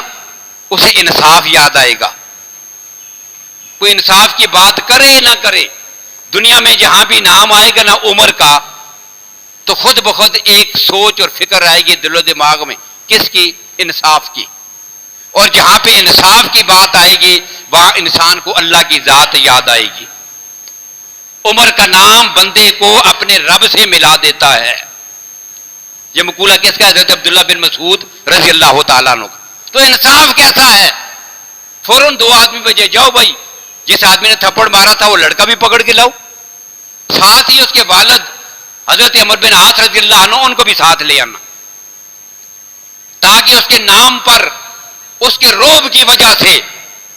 اسے انصاف یاد آئے گا. کوئی انصاف کی بات کرے نہ کرے, دنیا میں جہاں بھی نام آئے گا نا عمر کا, تو خود بخود ایک سوچ اور فکر آئے گی دل و دماغ میں. کس کی؟ انصاف کی. اور جہاں پہ انصاف کی بات آئے گی وہاں انسان کو اللہ کی ذات یاد آئے گی. عمر کا نام بندے کو اپنے رب سے ملا دیتا ہے. یہ مقولہ کس کا؟ حضرت عبداللہ بن مسعود رضی اللہ تعالیٰ عنہ کا. تو انصاف کیسا ہے؟ فوراً 2 آدمی بھیجے, جاؤ بھائی, جس آدمی نے تھپڑ مارا تھا وہ لڑکا بھی پکڑ کے لاؤ, ساتھ ہی اس کے والد حضرت عمرو بن عاص رضی اللہ عنہ, ان کو بھی ساتھ لے آنا, تاکہ اس کے نام پر, اس کے روب کی وجہ سے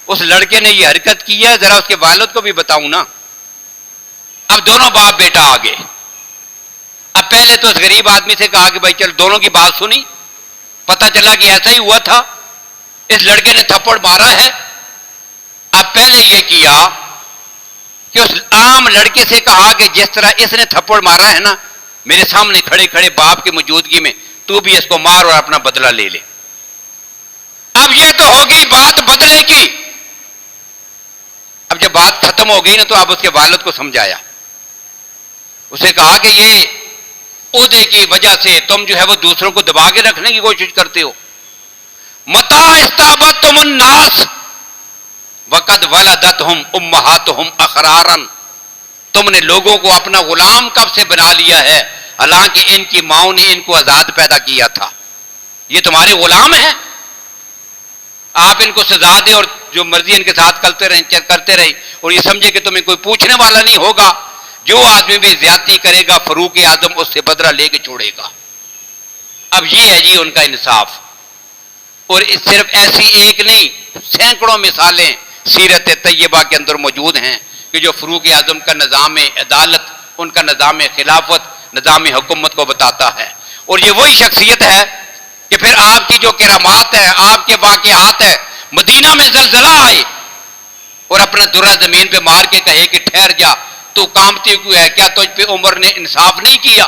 اس لڑکے نے یہ حرکت کی ہے, ذرا اس کے والد کو بھی بتاؤں نا. اب دونوں باپ بیٹا آ گئے. اب پہلے تو اس غریب آدمی سے کہا کہ بھائی چل, دونوں کی بات سنی, پتہ چلا کہ ایسا ہی ہوا تھا, اس لڑکے نے تھپڑ مارا ہے. اب پہلے یہ کیا کہ اس عام لڑکے سے کہا کہ جس طرح اس نے تھپڑ مارا ہے نا, میرے سامنے کھڑے کھڑے باپ کی موجودگی میں تو بھی اس کو مار اور اپنا بدلہ لے لے. اب یہ تو ہو گئی بات بدلے کی. اب جب بات ختم ہو گئی نا, تو اب اس کے والد کو سمجھایا, اسے کہا کہ یہ عہدے کی وجہ سے تم جو ہے وہ دوسروں کو دبا کے رکھنے کی کوشش کرتے ہو. متا استابت تم الناس وَقَدْ وَلَدَتْهُمْ أُمَّهَاتُهُمْ أَحْرَارًا، تم نے لوگوں کو اپنا غلام کب سے بنا لیا ہے، حالانکہ ان کی ماؤں نے ان کو آزاد پیدا کیا تھا. یہ تمہارے غلام ہیں، آپ ان کو سزا دیں اور جو مرضی ان کے ساتھ کرتے رہیں اور یہ سمجھے کہ تمہیں کوئی پوچھنے والا نہیں ہوگا. جو آدمی بھی زیادتی کرے گا فاروق اعظم اس سے بدلہ لے کے چھوڑے گا. اب یہ ہے جی ان کا انصاف. اور صرف ایسی ایک نہیں، سینکڑوں مثالیں سیرت طیبہ کے اندر موجود ہیں کہ جو فاروق اعظم کا نظام عدالت، ان کا نظام خلافت، نظام حکومت کو بتاتا ہے. اور یہ وہی شخصیت ہے کہ پھر آپ کی جو کرامات ہے، آپ کے واقعات ہے، مدینہ میں زلزلہ آئے اور اپنا درہ زمین پہ مار کے کہے کہ ٹھہر جا، تو کامتی کیوں ہے، کیا تجھ پہ عمر نے انصاف نہیں کیا؟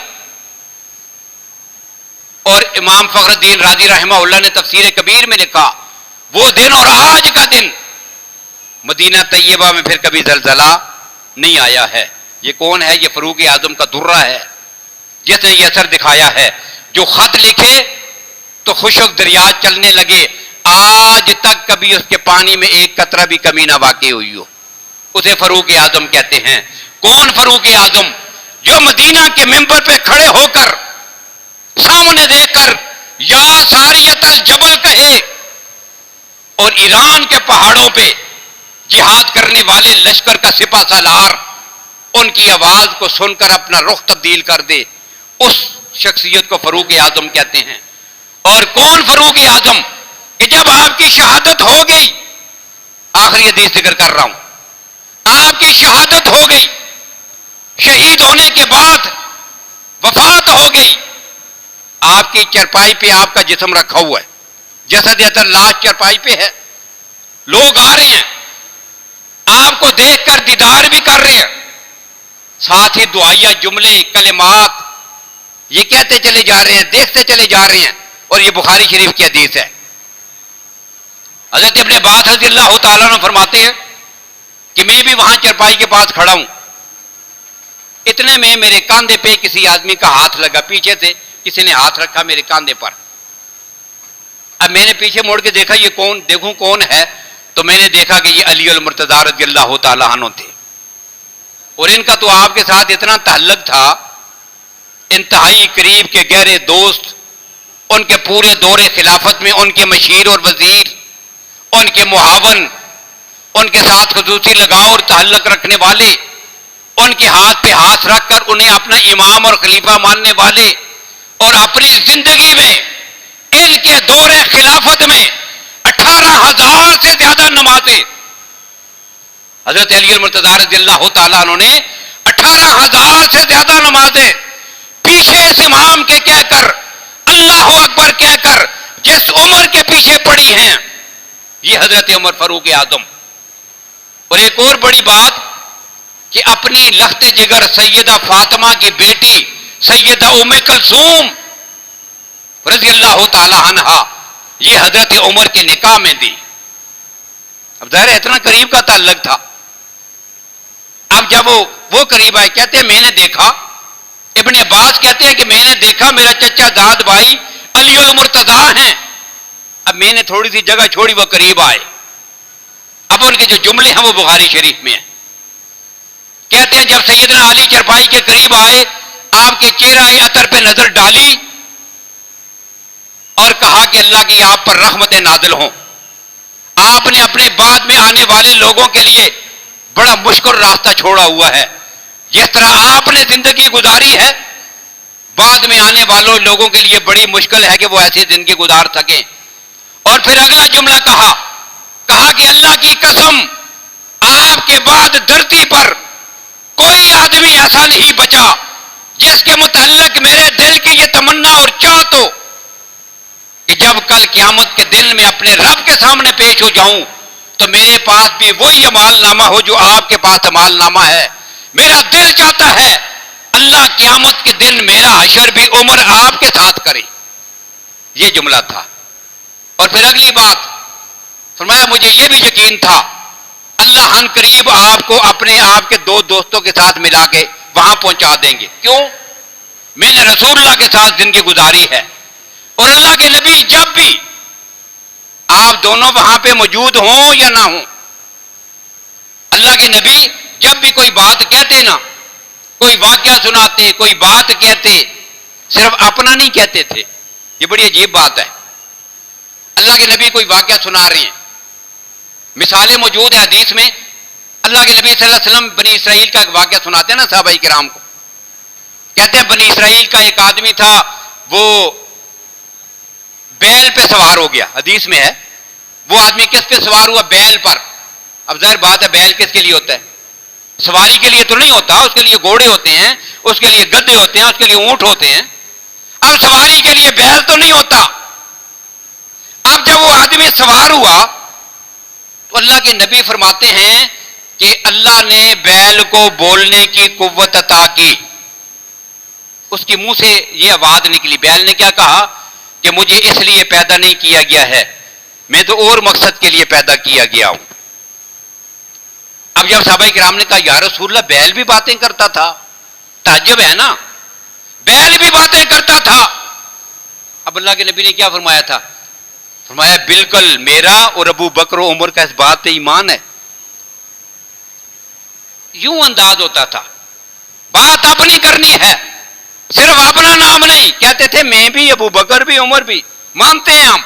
اور امام فخر الدین رازی رحمہ اللہ نے تفسیر کبیر میں لکھا، وہ دن اور آج کا دن مدینہ طیبہ میں پھر کبھی زلزلہ نہیں آیا ہے. یہ کون ہے؟ یہ فاروق اعظم کا درہ ہے جس نے یہ اثر دکھایا ہے. جو خط لکھے تو خشک دریا چلنے لگے، آج تک کبھی اس کے پانی میں ایک قطرہ بھی کمی نہ واقع ہوئی ہو، اسے فاروق اعظم کہتے ہیں. کون فاروق اعظم؟ جو مدینہ کے ممبر پہ کھڑے ہو کر سامنے دیکھ کر یا ساریت الجبل کہے اور ایران کے پہاڑوں پہ جہاد کرنے والے لشکر کا سپہ سالار ان کی آواز کو سن کر اپنا رخ تبدیل کر دے، اس شخصیت کو فاروق اعظم کہتے ہیں. اور کون فاروق اعظم کہ جب آپ کی شہادت ہو گئی، آخری حدیث ذکر کر رہا ہوں، آپ کی شہادت ہو گئی، شہید ہونے کے بعد وفات ہو گئی، آپ کی چرپائی پہ آپ کا جسم رکھا ہوا ہے، جسد اثر لاش چرپائی پہ ہے، لوگ آ رہے ہیں آپ کو دیکھ کر دیدار بھی کر رہے ہیں، ساتھ ہی دعائیہ جملے کلمات یہ کہتے چلے جا رہے ہیں، دیکھتے چلے جا رہے ہیں. اور یہ بخاری شریف کی حدیث ہے. حضرت ابن عباس رضی اللہ تعالیٰ عنہ فرماتے ہیں کہ میں بھی وہاں چرپائی کے پاس کھڑا ہوں، اتنے میں میرے کاندھے پہ کسی آدمی کا ہاتھ لگا، پیچھے سے کسی نے ہاتھ رکھا میرے کاندھے پر. اب میں نے پیچھے موڑ کے دیکھا یہ کون، دیکھوں کون ہے، تو میں نے دیکھا کہ یہ علی المرتضیٰ رضی اللہ تعالیٰ عنہ تھے. اور ان کا تو آپ کے ساتھ اتنا تعلق تھا، انتہائی قریب کے گہرے دوست، ان کے پورے دور خلافت میں ان کے مشیر اور وزیر، ان کے معاون، ان کے ساتھ خصوصی لگاؤ اور تعلق رکھنے والے، ان کے ہاتھ پہ ہاتھ رکھ کر انہیں اپنا امام اور خلیفہ ماننے والے، اور اپنی زندگی میں ان کے دور خلافت میں 18,000 سے زیادہ نمازیں حضرت علی المرتضیٰ رضی اللہ تعالیٰ عنہ نے 18,000 سے زیادہ نمازیں پیچھے اس امام کے کہہ کر، اللہ اکبر کہہ کر جس عمر کے پیچھے پڑی ہیں، یہ حضرت عمر فاروق اعظم. اور ایک اور بڑی بات کہ اپنی لخت جگر سیدہ فاطمہ کی بیٹی سیدہ ام کلثوم رضی اللہ تعالی عنہا یہ حضرت عمر کے نکاح میں دی. اب ظاہر اتنا قریب کا تعلق تھا. اب جب وہ قریب آئے، کہتے ہیں میں نے دیکھا، ابن عباس کہتے ہیں کہ میں نے دیکھا میرا چچا زاد بھائی علی المرتضیٰ ہیں. اب میں نے تھوڑی سی جگہ چھوڑی، وہ قریب آئے. اب ان کے جو جملے ہیں وہ بخاری شریف میں ہیں. کہتے ہیں جب سیدنا علی چرپائی کے قریب آئے، آپ کے چہرہ عطر پہ نظر ڈالی اور کہا کہ اللہ کی آپ پر رحمت نازل ہوں. آپ نے اپنے بعد میں آنے والے لوگوں کے لیے بڑا مشکل راستہ چھوڑا ہوا ہے. جس طرح آپ نے زندگی گزاری ہے، بعد میں آنے والوں لوگوں کے لیے بڑی مشکل ہے کہ وہ ایسی زندگی گزار سکیں. اور پھر اگلا جملہ کہا کہ اللہ کی قسم آپ کے بعد دھرتی پر کوئی آدمی ایسا نہیں بچا جس کے متعلق میرے دل کی یہ تمنا اور چاہت ہو کہ جب کل قیامت کے دن میں اپنے رب کے سامنے پیش ہو جاؤں تو میرے پاس بھی وہی اعمال نامہ ہو جو آپ کے پاس اعمال نامہ ہے. میرا دل چاہتا ہے اللہ قیامت کے دن میرا حشر بھی عمر آپ کے ساتھ کرے. یہ جملہ تھا. اور پھر اگلی بات فرمایا مجھے یہ بھی یقین تھا اللہ ان قریب آپ کو اپنے آپ کے دو دوستوں کے ساتھ ملا کے وہاں پہنچا دیں گے. کیوں؟ میں نے رسول اللہ کے ساتھ زندگی گزاری ہے، اور اللہ کے نبی جب بھی آپ دونوں وہاں پہ موجود ہوں یا نہ ہوں، اللہ کے نبی جب بھی کوئی بات کہتے نا، کوئی واقعہ سناتے، کوئی بات کہتے، صرف اپنا نہیں کہتے تھے. یہ بڑی عجیب بات ہے. اللہ کے نبی کوئی واقعہ سنا رہے ہیں، مثالیں موجود ہیں حدیث میں. اللہ کے نبی صلی اللہ علیہ وسلم بنی اسرائیل کا ایک واقعہ سناتے ہیں نا صحابہ کرام کو. کہتے ہیں بنی اسرائیل کا ایک آدمی تھا، وہ بیل پہ سوار ہو گیا. حدیث میں ہے وہ آدمی کس پہ سوار ہوا؟ بیل پر. اب ظاہر بات ہے بیل کس کے لیے ہوتا ہے؟ سواری کے لیے تو نہیں ہوتا، اس کے لیے گھوڑے ہوتے ہیں، اس کے لیے گدھے ہوتے ہیں، اس کے لیے اونٹ ہوتے ہیں. اب سواری کے لیے بیل تو نہیں ہوتا. اب جب وہ آدمی سوار ہوا تو اللہ کے نبی فرماتے ہیں کہ اللہ نے بیل کو بولنے کی قوت عطا کی. اس کے منہ سے یہ آواز نکلی. بیل نے کیا کہا کہ مجھے اس لیے پیدا نہیں کیا گیا ہے، میں تو اور مقصد کے لیے پیدا کیا گیا ہوں. اب جب صحابہ کرام نے کہا یا رسول اللہ بیل بھی باتیں کرتا تھا، تعجب ہے نا، بیل بھی باتیں کرتا تھا. اب اللہ کے نبی نے کیا فرمایا تھا؟ فرمایا بالکل میرا اور ابو بکر و عمر کا اس بات پہ ایمان ہے. یوں انداز ہوتا تھا، بات اپنی کرنی ہے، صرف اپنا نام نہیں. کہتے تھے میں بھی، ابو بکر بھی، عمر بھی، مانتے ہیں ہم.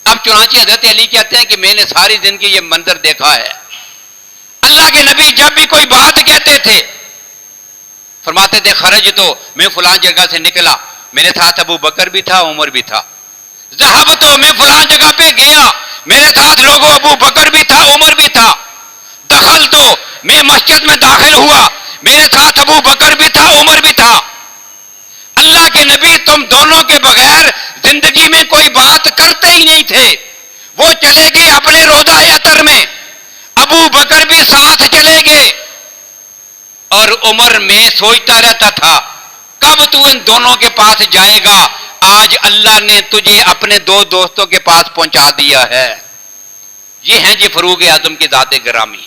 اب چنانچہ حضرت علی کہتے ہیں کہ میں نے ساری زندگی یہ منظر دیکھا ہے. اللہ کے نبی جب بھی کوئی بات کہتے تھے فرماتے تھے خرج تو میں فلاں جگہ سے نکلا، میرے ساتھ ابو بکر بھی تھا، عمر بھی تھا. ذہب تو میں فلاں جگہ پہ گیا، میرے ساتھ لوگوں ابو بکر بھی تھا، عمر بھی تھا. دخل تو میں مسجد میں داخل ہوا، میرے ساتھ ابو بکر بھی تھا، عمر بھی تھا. اللہ کے نبی تم دونوں کے بغیر زندگی میں کوئی بات کرتے ہی نہیں تھے. وہ چلے گئے اپنے روضہ اطہر میں، ابو بکر بھی ساتھ چلے گئے، اور عمر میں سوچتا رہتا تھا کب تو ان دونوں کے پاس جائے گا. آج اللہ نے تجھے اپنے دو دوستوں کے پاس پہنچا دیا ہے. یہ ہیں جی فروغ اعظم کی ذات گرامی.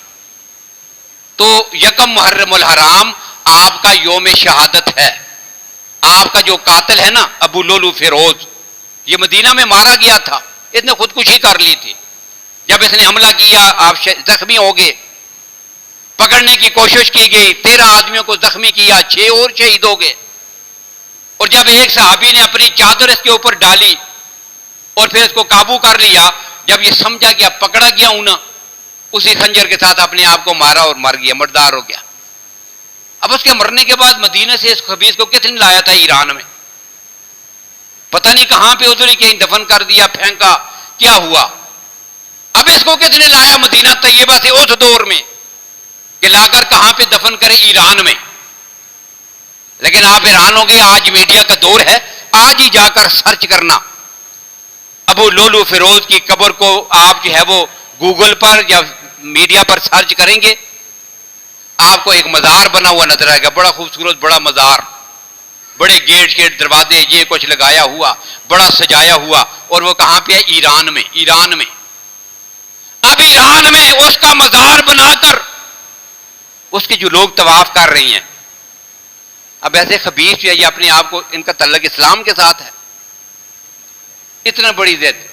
تو یکم محرم الحرام آپ کا یوم شہادت ہے. آپ کا جو قاتل ہے نا ابو لولو فیروز، یہ مدینہ میں مارا گیا تھا، اس نے خودکشی کر لی تھی. جب اس نے حملہ کیا آپ زخمی ہو گئے، پکڑنے کی کوشش کی گئی، 13 آدمیوں کو زخمی کیا، 6 اور شہید ہو گئے. اور جب ایک صحابی نے اپنی چادر اس کے اوپر ڈالی اور پھر اس کو قابو کر لیا، جب یہ سمجھا کہ اب پکڑا گیا ہوں نا، اسی خنجر کے ساتھ اپنے آپ کو مارا اور مر گیا، مردار ہو گیا. اب اس کے مرنے کے بعد مدینہ سے اس خبیث کو کس نے لایا تھا ایران میں؟ پتہ نہیں کہاں پہ ادھر ہی کہیں دفن کر دیا، پھینکا، کیا ہوا. اب اس کو کس نے لایا مدینہ طیبہ سے اس دور میں کہ لا کر کہاں پہ دفن کرے؟ ایران میں. لیکن آپ حیران ہوں گے، آج میڈیا کا دور ہے، آج ہی جا کر سرچ کرنا ابو لولو فیروز کی قبر کو. آپ جو ہے وہ گوگل پر یا میڈیا پر سرچ کریں گے، آپ کو ایک مزار بنا ہوا نظر آئے گا، بڑا خوبصورت بڑا مزار، بڑے گیٹ گیٹ دروازے یہ کچھ لگایا ہوا، بڑا سجایا ہوا. اور وہ کہاں پہ ہے؟ ایران میں. ایران میں. اب ایران میں اس کا مزار بنا کر اس کے جو لوگ طواف کر رہی ہیں. اب ایسے خبیث جو ہے یہ اپنے آپ کو، ان کا تعلق اسلام کے ساتھ ہے. اتنا بڑی ضد.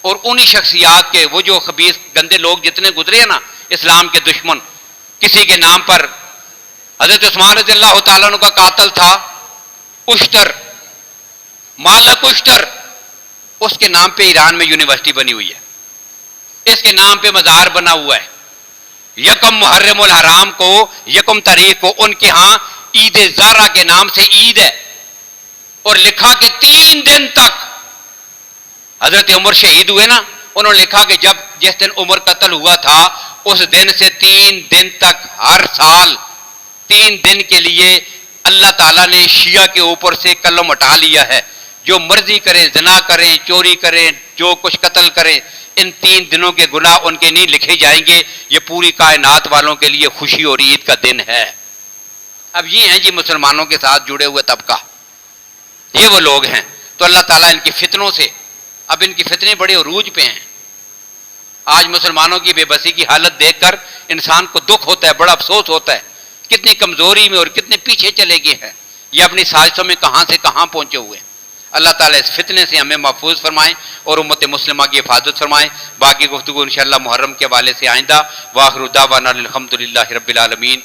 اور انہی شخصیات کے وہ جو خبیث گندے لوگ جتنے گزرے ہیں نا اسلام کے دشمن، کسی کے نام پر حضرت عثمان رضی اللہ تعالیٰ عنہ کا قاتل تھا اشتر، مالک اشتر، اس کے نام پہ ایران میں یونیورسٹی بنی ہوئی ہے، اس کے نام پہ مزار بنا ہوا ہے. یکم محرم الحرام کو، یکم تاریخ کو ان کے ہاں عید زہرا کے نام سے عید ہے. اور لکھا کہ 3 دن تک حضرت عمر شہید ہوئے نا، انہوں نے لکھا کہ جس دن عمر قتل ہوا تھا اس دن سے 3 دن تک ہر سال 3 دن کے لیے اللہ تعالیٰ نے شیعہ کے اوپر سے قلم ہٹا لیا ہے. جو مرضی کریں، زنا کریں، چوری کریں، جو کچھ قتل کریں، ان 3 دنوں کے گناہ ان کے نہیں لکھے جائیں گے. یہ پوری کائنات والوں کے لیے خوشی اور عید کا دن ہے. اب یہ ہیں جی مسلمانوں کے ساتھ جڑے ہوئے طبقہ، یہ وہ لوگ ہیں. تو اللہ تعالیٰ ان کی فتنوں سے، اب ان کی فتنے بڑے عروج پہ ہیں. آج مسلمانوں کی بے بسی کی حالت دیکھ کر انسان کو دکھ ہوتا ہے، بڑا افسوس ہوتا ہے، کتنی کمزوری میں اور کتنے پیچھے چلے گئے ہیں. یہ اپنی سازشوں میں کہاں سے کہاں پہنچے ہوئے ہیں. اللہ تعالیٰ اس فتنے سے ہمیں محفوظ فرمائیں اور امت مسلمہ کی حفاظت فرمائیں. باقی گفتگو انشاءاللہ محرم کے حوالے سے آئندہ. وآخر دعوانا الحمدللہ رب العالمین.